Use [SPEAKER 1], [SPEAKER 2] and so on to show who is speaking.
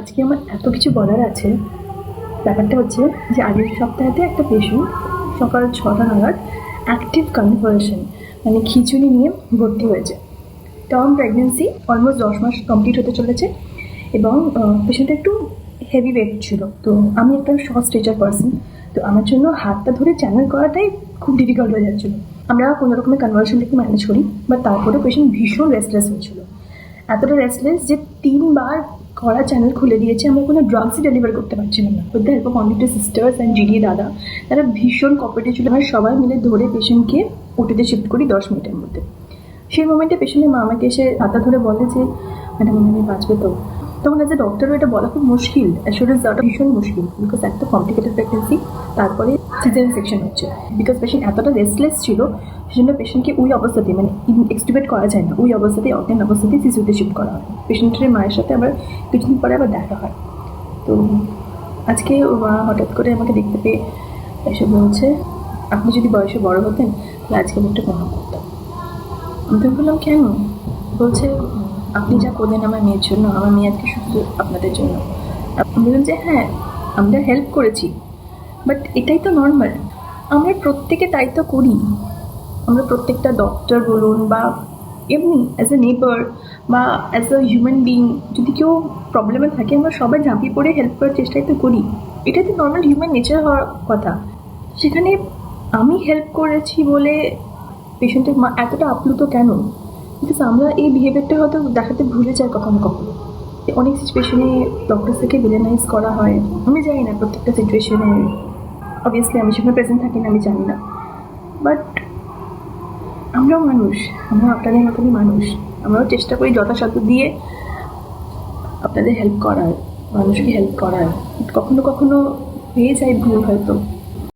[SPEAKER 1] আজকে আমার এত কিছু বলার আছে। ব্যাপারটা হচ্ছে যে আগের সপ্তাহেতে একটা পেশেন্ট সকাল 6টা নাগাদ অ্যাক্টিভ কনভালশন মানে খিঁচুনি নিয়ে ভর্তি হয়েছে। টার্ম প্রেগনেন্সি, অলমোস্ট 10 মাস কমপ্লিট হতে চলেছে এবং পেশেন্টটা একটু হেভি ওয়েট ছিল। তো আমি একটা শর্ট স্ট্রেচার পার্সন, তো আমার জন্য হাতটা ধরে চ্যানেল করাটাই খুব ডিফিকাল্ট হয়ে যাচ্ছিলো। আমরা কোনো রকমের কনভালশনটাকে ম্যানেজ করি, বাট তারপরেও পেশেন্ট ভীষণ রেস্টলেস হয়েছিল। এতটা রেস্টলেস যে 3বার করা চ্যানেল খুলে দিয়েছে। আমরা কোনো ড্রাগসই ডেলিভার করতে পারছিলাম না। With the help of only two sisters and GD দাদা, তারা ভীষণ কোঅপারেটিভ ছিল। আমরা সবাই মিলে ধরে পেশেন্টকে ওটিতে শিফট করি 10 মিনিটের মধ্যে। সেই মোমেন্টে পেশেন্টের মা আমাকে এসে হাতা ধরে বলে যে ম্যাডাম আমি বাঁচবে তো। তখন অ্যাজ এ ডক্টরও এটা বলা খুব মুশকিল, অ্যাসুরেন্স দেওয়াটা ভীষণ মুশকিল, বিকজ একটা কমপ্লিকেটেড প্রেগনেন্সি, তারপরে সিজারিয়ান সেকশন হচ্ছে। বিকজ পেশেন্ট এতটা রেস্টলেস ছিল, সেজন্য পেশেন্টকে ওই অবস্থাতে মানে এক্সটিউবেট করা যায় না, ওই অবস্থাতেই অজ্ঞান অবস্থাতেই সিসিউতে শিফট করা হয়। পেশেন্টের মায়ের সাথে আবার কিছুদিন পরে আবার দেখা হয়। তো আজকে মা হঠাৎ করে আমাকে দেখতে পেয়ে এসে বলছে আপনি যদি বয়সে বড় হতেন তাহলে আজকে আমি একটু কম করতাম। আমি বললাম কেন? বলছে আপনি যা করলেন আমার মেয়ের জন্য, আমার মেয়ে আজকে শুধু আপনাদের জন্য। আমি বললাম যে হ্যাঁ, আমরা হেল্প করেছি, বাট এটাই তো নর্মাল। আমরা প্রত্যেকে তাই তো করি। আমরা প্রত্যেকটা ডক্টর বলুন বা এমনি অ্যাজ এ নেবার বা অ্যাজ এ হিউম্যান বিং, যদি কেউ প্রবলেমে থাকে আমরা সবাই ঝাঁপিয়ে পড়ে হেল্প করার চেষ্টাই তো করি। এটাই তো নর্মাল হিউম্যান নেচার হওয়ার কথা। সেখানে আমি হেল্প করেছি বলে পেশেন্টের মা এতটা আপ্লুত কেন? বিকজ আমরা এই বিহেভিয়ারটা হয়তো দেখাতে ভুলে যাই কখনো কখনো। অনেক সিচুয়েশনে ডক্টর থেকে ভিলেনাইজ করা হয়। আমি জানি না প্রত্যেকটা সিচুয়েশনে, অবভিয়াসলি আমি সেখানে প্রেজেন্ট থাকি না, আমি জানি না, বাট আমরাও মানুষ, আমরা আপনাদের মতনই মানুষ। আমরাও চেষ্টা করি যথাসাধ্য দিয়ে আপনাদের হেল্প করার, মানুষকে হেল্প করার। কখনো কখনো হয়ে যায় ভুল হয়তো,